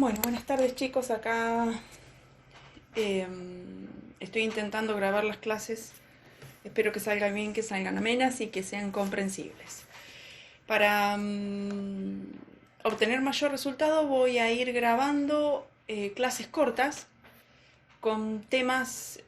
Bueno, buenas tardes chicos, acá estoy intentando grabar las clases, espero que salgan bien, que salgan amenas y que sean comprensibles. Para obtener mayor resultado voy a ir grabando clases cortas con temas,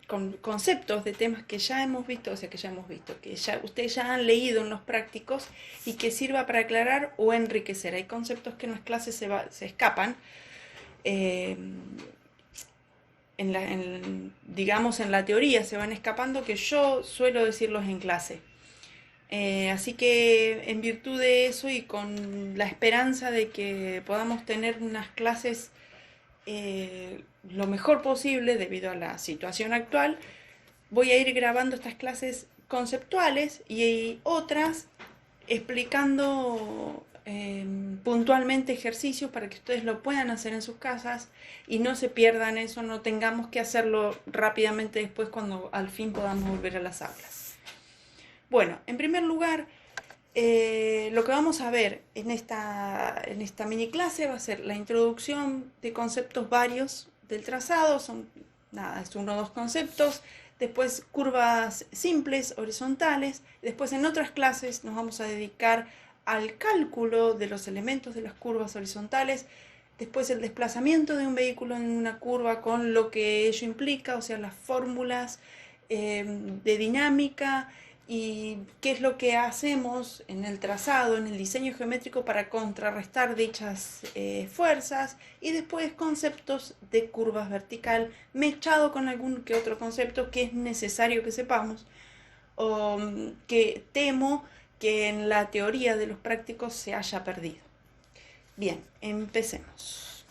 con conceptos de temas que ya hemos visto, o sea que ya hemos visto, que ya ustedes ya han leído en los prácticos y que sirva para aclarar o enriquecer. Hay conceptos que en las clases se escapan, eh, digamos en la teoría se van escapando, que yo suelo decirlos en clase. Así que en virtud de eso y con la esperanza de que podamos tener unas clases lo mejor posible debido a la situación actual, voy a ir grabando estas clases conceptuales y otras explicando puntualmente ejercicios para que ustedes lo puedan hacer en sus casas y no se pierdan eso, no tengamos que hacerlo rápidamente después cuando al fin podamos volver a las aulas. Bueno, en primer lugar, lo que vamos a ver en esta mini clase va a ser la introducción de conceptos varios del trazado, es uno o dos conceptos, después curvas simples, horizontales, después en otras clases nos vamos a dedicar al cálculo de los elementos de las curvas horizontales, después el desplazamiento de un vehículo en una curva con lo que ello implica, o sea, las fórmulas de dinámica, y qué es lo que hacemos en el trazado, en el diseño geométrico para contrarrestar dichas fuerzas, y después conceptos de curvas vertical mechado con algún que otro concepto que es necesario que sepamos o que temo que en la teoría de los prácticos se haya perdido. Bien, empecemos.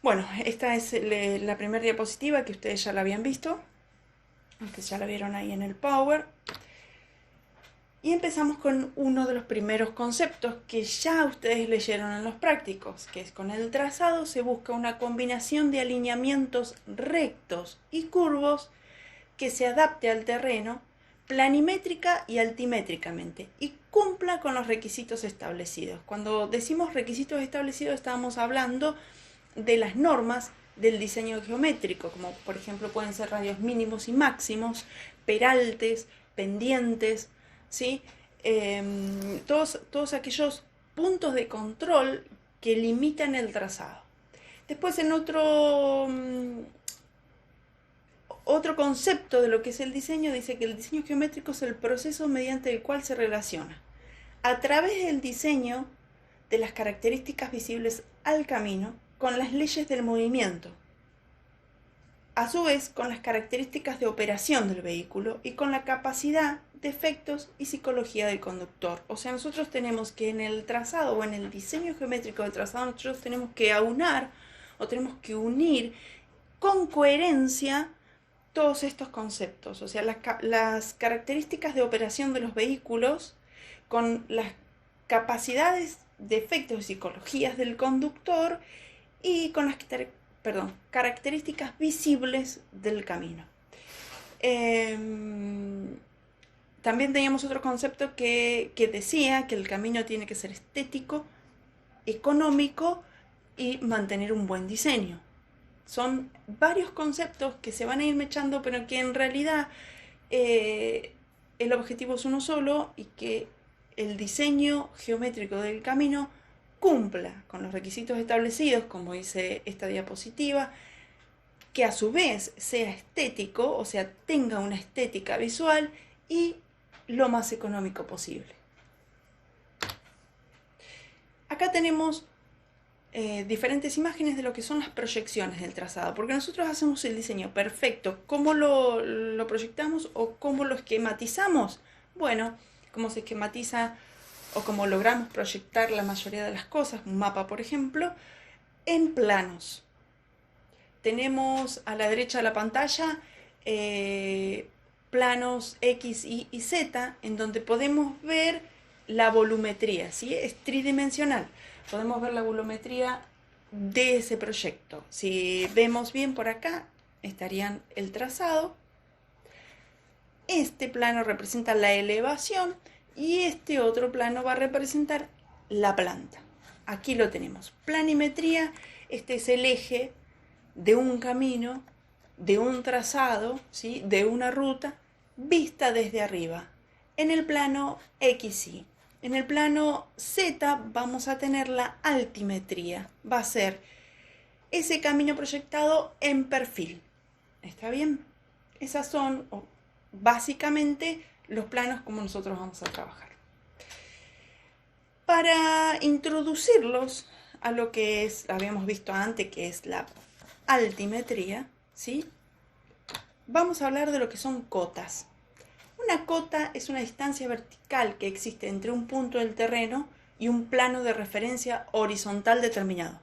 Bueno, esta es la primera diapositiva que ustedes ya la habían visto, aunque ya la vieron ahí en el Power. Y empezamos con uno de los primeros conceptos que ya ustedes leyeron en los prácticos, que es: con el trazado se busca una combinación de alineamientos rectos y curvos que se adapte al terreno planimétrica y altimétricamente y cumpla con los requisitos establecidos. Cuando decimos requisitos establecidos estamos hablando de las normas del diseño geométrico, como por ejemplo pueden ser radios mínimos y máximos, peraltes, pendientes, ¿sí? Todos aquellos puntos de control que limitan el trazado. Después en otro concepto de lo que es el diseño, dice que el diseño geométrico es el proceso mediante el cual se relaciona a través del diseño de las características visibles al camino con las leyes del movimiento, a su vez con las características de operación del vehículo y con la capacidad de efectos y psicología del conductor. O sea, nosotros tenemos que en el trazado o en el diseño geométrico del trazado, nosotros tenemos que aunar o tenemos que unir con coherencia todos estos conceptos, o sea, las características de operación de los vehículos con las capacidades de efectos y psicologías del conductor y con las características visibles del camino. También teníamos otro concepto que decía que el camino tiene que ser estético, económico y mantener un buen diseño. Son varios conceptos que se van a ir mechando, pero que en realidad el objetivo es uno solo, y que el diseño geométrico del camino cumpla con los requisitos establecidos, como dice esta diapositiva, que a su vez sea estético, o sea, tenga una estética visual y lo más económico posible. Acá tenemos diferentes imágenes de lo que son las proyecciones del trazado, porque nosotros hacemos el diseño perfecto. ¿Cómo lo proyectamos o cómo lo esquematizamos? Bueno, cómo se esquematiza o cómo logramos proyectar la mayoría de las cosas, un mapa por ejemplo, en planos. Tenemos a la derecha de la pantalla planos X, Y y Z, en donde podemos ver la volumetría, ¿sí? Es tridimensional. Podemos ver la volumetría de ese proyecto. Si vemos bien por acá, estarían el trazado. Este plano representa la elevación y este otro plano va a representar la planta. Aquí lo tenemos. Planimetría, este es el eje de un camino, de un trazado, ¿sí? De una ruta, vista desde arriba. En el plano XY. En el plano Z vamos a tener la altimetría. Va a ser ese camino proyectado en perfil. ¿Está bien? Esas son básicamente los planos como nosotros vamos a trabajar. Para introducirlos a lo que es, habíamos visto antes, que es la altimetría, ¿sí? Vamos a hablar de lo que son cotas. Una cota es una distancia vertical que existe entre un punto del terreno y un plano de referencia horizontal determinado.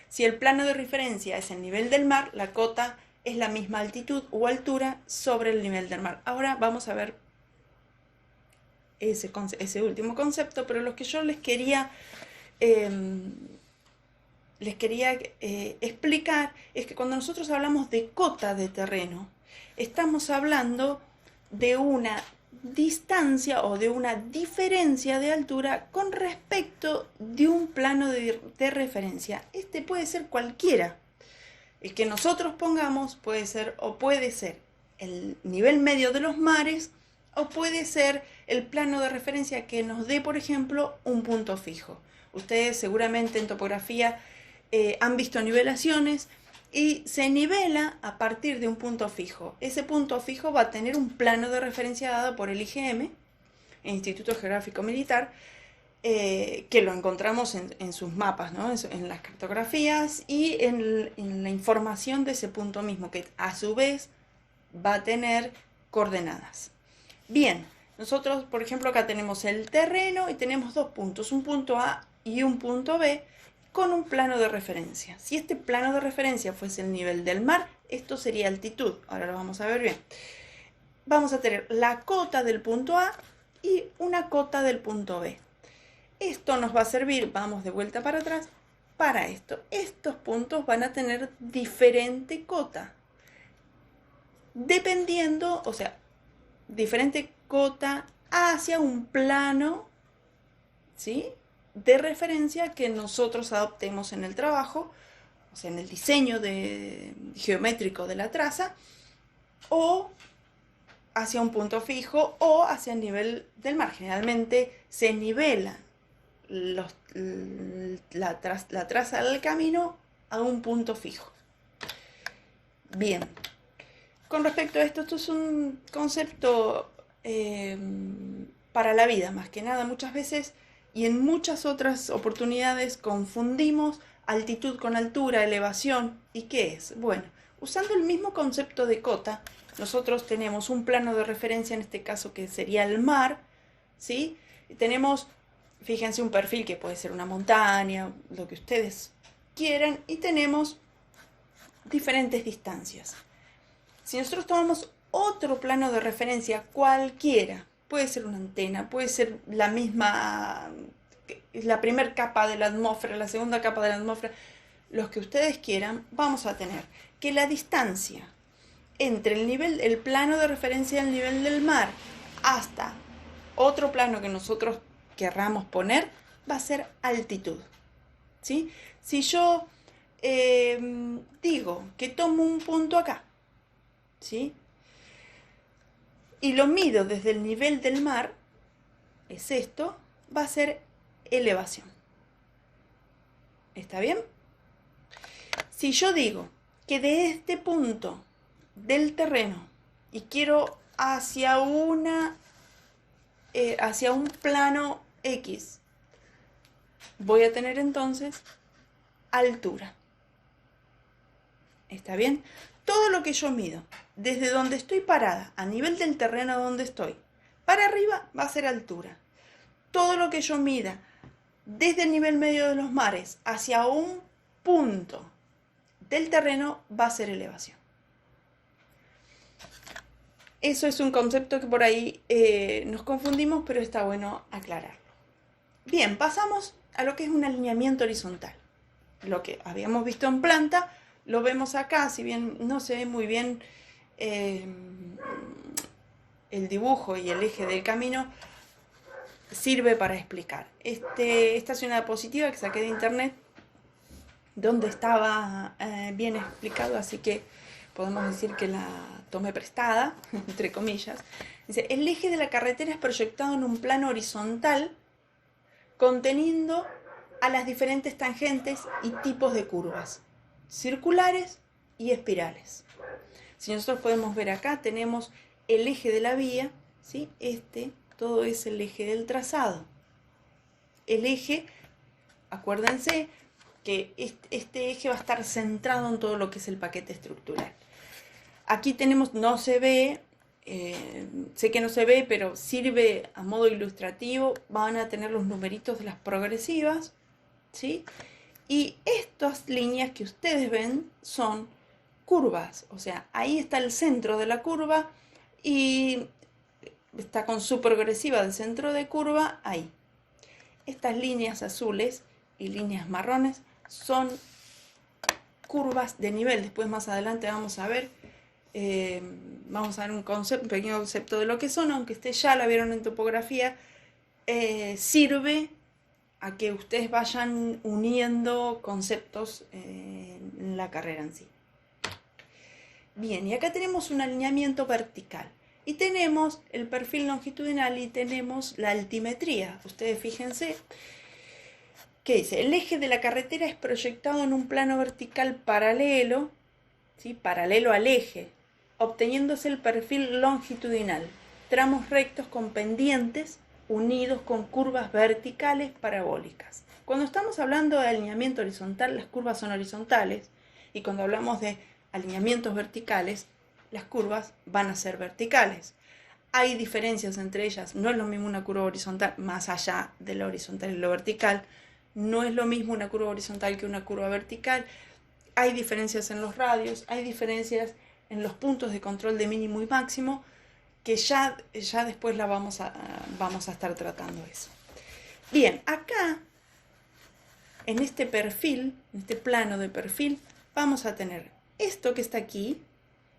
Si el plano de referencia es el nivel del mar, la cota es la misma altitud o altura sobre el nivel del mar. Ahora vamos a ver ese último concepto, pero lo que yo les quería explicar es que cuando nosotros hablamos de cota de terreno, estamos hablando de una distancia o de una diferencia de altura con respecto de un plano de referencia. Este puede ser cualquiera. El que nosotros pongamos puede ser el nivel medio de los mares o puede ser el plano de referencia que nos dé, por ejemplo, un punto fijo. Ustedes seguramente en topografía han visto nivelaciones y se nivela a partir de un punto fijo. Ese punto fijo va a tener un plano de referencia dado por el IGM, el Instituto Geográfico Militar, que lo encontramos en sus mapas, ¿no? En las cartografías y en la información de ese punto mismo, que a su vez va a tener coordenadas. Bien, nosotros, por ejemplo, acá tenemos el terreno y tenemos dos puntos, un punto A y un punto B, con un plano de referencia. Si este plano de referencia fuese el nivel del mar, esto sería altitud. Ahora lo vamos a ver bien. Vamos a tener la cota del punto A y una cota del punto B. Esto nos va a servir, vamos de vuelta para atrás, para esto. Estos puntos van a tener diferente cota. Dependiendo, o sea, diferente cota hacia un plano, ¿sí?, de referencia que nosotros adoptemos en el trabajo, o sea, en el diseño geométrico de la traza, o hacia un punto fijo o hacia el nivel del mar. Generalmente se nivelan la traza del camino a un punto fijo. Bien, con respecto a esto es un concepto para la vida, más que nada. Muchas veces y en muchas otras oportunidades confundimos altitud con altura, elevación. ¿Y qué es? Bueno, usando el mismo concepto de cota, nosotros tenemos un plano de referencia, en este caso que sería el mar, ¿sí? Y tenemos, fíjense, un perfil que puede ser una montaña, lo que ustedes quieran, y tenemos diferentes distancias. Si nosotros tomamos otro plano de referencia cualquiera, puede ser una antena, puede ser la primera capa de la atmósfera, la segunda capa de la atmósfera, los que ustedes quieran, vamos a tener que la distancia entre el plano de referencia del nivel del mar hasta otro plano que nosotros querramos poner va a ser altitud, ¿sí? Si yo digo que tomo un punto acá, ¿sí?, y lo mido desde el nivel del mar, es esto, va a ser elevación. ¿Está bien? Si yo digo que de este punto del terreno y quiero hacia un plano X, voy a tener entonces altura. ¿Está bien? Todo lo que yo mido desde donde estoy parada, a nivel del terreno donde estoy, para arriba va a ser altura. Todo lo que yo mida desde el nivel medio de los mares hacia un punto del terreno va a ser elevación. Eso es un concepto que por ahí nos confundimos, pero está bueno aclararlo. Bien, pasamos a lo que es un alineamiento horizontal. Lo que habíamos visto en planta, lo vemos acá, si bien no se ve muy bien el dibujo y el eje del camino, sirve para explicar. Esta es una diapositiva que saqué de internet donde estaba bien explicado, así que podemos decir que la tomé prestada, entre comillas. Dice, el eje de la carretera es proyectado en un plano horizontal conteniendo a las diferentes tangentes y tipos de curvas, circulares y espirales. Si nosotros podemos ver acá, tenemos el eje de la vía, ¿sí? Todo es el eje del trazado. El eje, acuérdense que este eje va a estar centrado en todo lo que es el paquete estructural. Aquí tenemos, no se ve, sé que no se ve, pero sirve a modo ilustrativo. Van a tener los numeritos de las progresivas, ¿sí? Y estas líneas que ustedes ven son curvas, o sea, ahí está el centro de la curva y está con su progresiva del centro de curva ahí. Estas líneas azules y líneas marrones son curvas de nivel. Después más adelante vamos a ver un pequeño concepto de lo que son, aunque ustedes ya la vieron en topografía. Sirve a que ustedes vayan uniendo conceptos en la carrera en sí. Bien, y acá tenemos un alineamiento vertical. Y tenemos el perfil longitudinal y tenemos la altimetría. Ustedes fíjense que dice, el eje de la carretera es proyectado en un plano vertical paralelo, ¿sí? Paralelo al eje, obteniéndose el perfil longitudinal. Tramos rectos con pendientes unidos con curvas verticales parabólicas. Cuando estamos hablando de alineamiento horizontal, las curvas son horizontales. Y cuando hablamos de alineamientos verticales, las curvas van a ser verticales. Hay diferencias entre ellas. No es lo mismo una curva horizontal, más allá de lo horizontal y lo vertical. No es lo mismo una curva horizontal que una curva vertical. Hay diferencias en los radios, hay diferencias en los puntos de control de mínimo y máximo, que ya después vamos a estar tratando eso. Bien, acá, en este perfil, en este plano de perfil, vamos a tener esto que está aquí,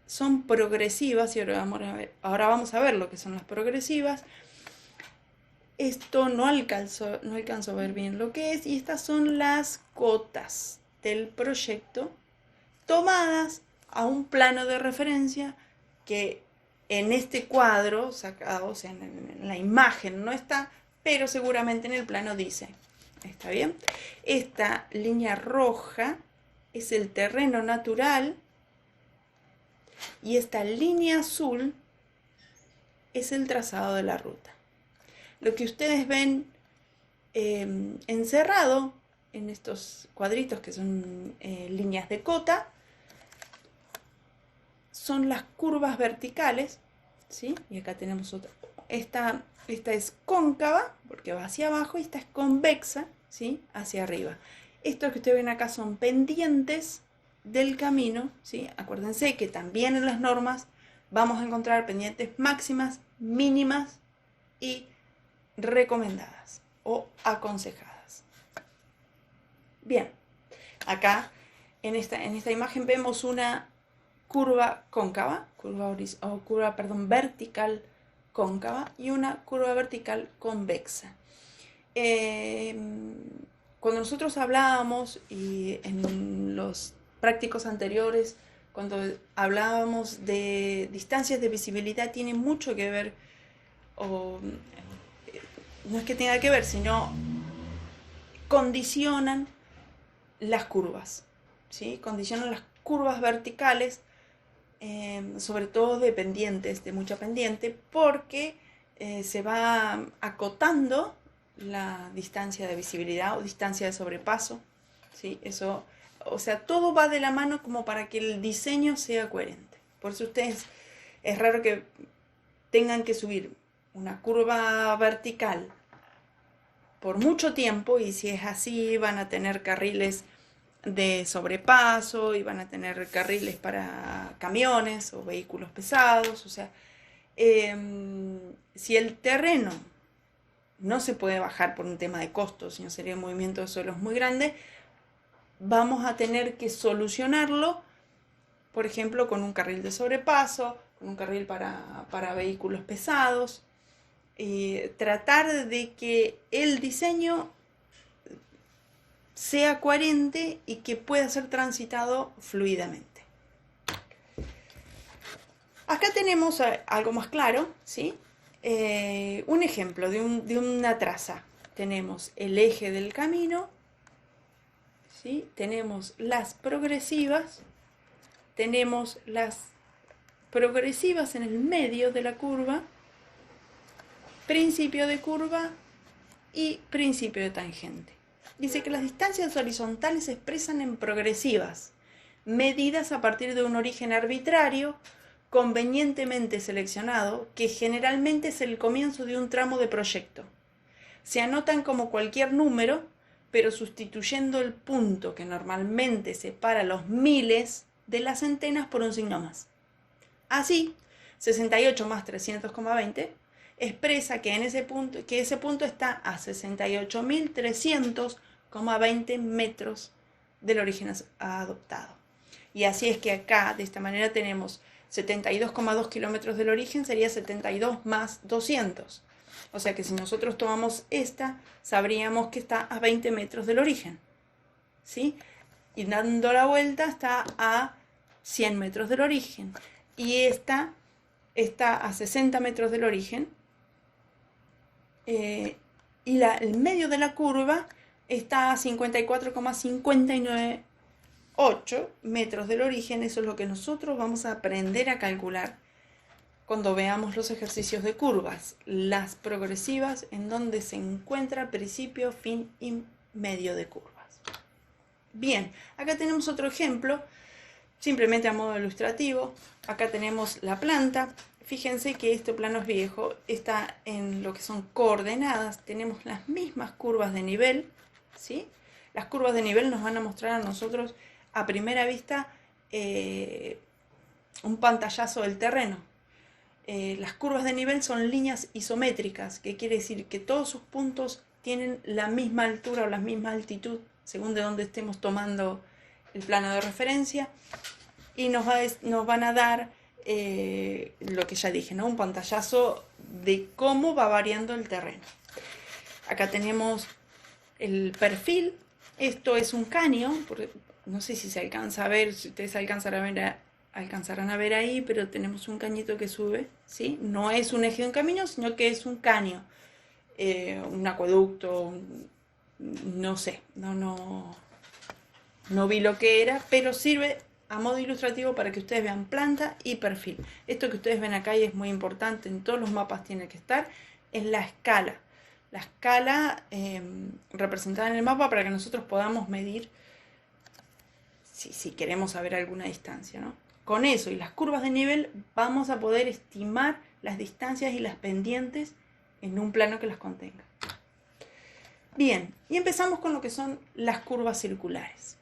son progresivas, y ahora vamos a ver lo que son las progresivas. Esto no alcanzo a ver bien lo que es, y estas son las cotas del proyecto tomadas a un plano de referencia que en este cuadro sacado, o sea, en la imagen no está, pero seguramente en el plano dice. ¿Está bien? Esta línea roja es el terreno natural y esta línea azul es el trazado de la ruta. Lo que ustedes ven encerrado en estos cuadritos que son líneas de cota son las curvas verticales, ¿sí? Y acá tenemos otra. Esta es cóncava porque va hacia abajo y esta es convexa, ¿sí? Hacia arriba. Estos que ustedes ven acá son pendientes del camino, ¿sí? Acuérdense que también en las normas vamos a encontrar pendientes máximas, mínimas y recomendadas o aconsejadas. Bien, acá en esta imagen vemos una curva cóncava, vertical cóncava y una curva vertical convexa. Cuando nosotros hablábamos y en los prácticos anteriores, cuando hablábamos de distancias de visibilidad, tiene mucho que ver, no es que tenga que ver, sino condicionan las curvas, ¿sí? Condicionan las curvas verticales, sobre todo de pendientes, de mucha pendiente, porque se va acotando la distancia de visibilidad o distancia de sobrepaso, ¿sí? Eso, o sea, todo va de la mano como para que el diseño sea coherente. Por eso es raro que tengan que subir una curva vertical por mucho tiempo, y si es así van a tener carriles de sobrepaso y van a tener carriles para camiones o vehículos pesados. O sea, si el terreno no se puede bajar por un tema de costos, sino sería un movimiento de suelos muy grande, vamos a tener que solucionarlo, por ejemplo, con un carril de sobrepaso, con un carril para vehículos pesados. tratar de que el diseño sea coherente y que pueda ser transitado fluidamente. Acá tenemos algo más claro, ¿sí? Un ejemplo de una traza. Tenemos el eje del camino, ¿sí? Tenemos las progresivas, tenemos las progresivas en el medio de la curva, principio de curva y principio de tangente. Dice que las distancias horizontales se expresan en progresivas, medidas a partir de un origen arbitrario, convenientemente seleccionado, que generalmente es el comienzo de un tramo de proyecto. Se anotan como cualquier número, pero sustituyendo el punto que normalmente separa los miles de las centenas por un signo más. Así, 68 más 300,20 expresa que ese punto está a 68.300,20 metros del origen adoptado. Y así es que acá, de esta manera, tenemos 72,2 kilómetros del origen, sería 72 más 200. O sea que si nosotros tomamos esta, sabríamos que está a 20 metros del origen, ¿sí? Y dando la vuelta está a 100 metros del origen. Y esta está a 60 metros del origen. Y el medio de la curva está a 54,598 metros del origen. Eso es lo que nosotros vamos a aprender a calcular cuando veamos los ejercicios de curvas, las progresivas, en donde se encuentra principio, fin y medio de curvas. Bien, acá tenemos otro ejemplo, simplemente a modo ilustrativo. Acá tenemos la planta. Fíjense que este plano es viejo, está en lo que son coordenadas, tenemos las mismas curvas de nivel, ¿sí? Las curvas de nivel nos van a mostrar a nosotros a primera vista un pantallazo del terreno. Las curvas de nivel son líneas isométricas, que quiere decir que todos sus puntos tienen la misma altura o la misma altitud, según de dónde estemos tomando el plano de referencia, y nos van a dar lo que ya dije, ¿no? Un pantallazo de cómo va variando el terreno. Acá tenemos el perfil. Esto es un caño, no sé si se alcanza a ver, si ustedes alcanzarán a ver ahí, pero tenemos un cañito que sube, ¿sí? No es un eje de un camino, sino que es un caño, un acueducto, no sé, no vi lo que era, pero sirve a modo ilustrativo para que ustedes vean planta y perfil. Esto que ustedes ven acá y es muy importante, en todos los mapas tiene que estar, es la escala. La escala representada en el mapa para que nosotros podamos medir si queremos saber alguna distancia, ¿no? Con eso y las curvas de nivel vamos a poder estimar las distancias y las pendientes en un plano que las contenga. Bien, y empezamos con lo que son las curvas circulares.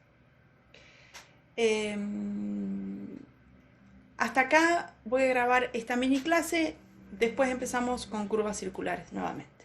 Hasta acá voy a grabar esta mini clase, después empezamos con curvas circulares nuevamente.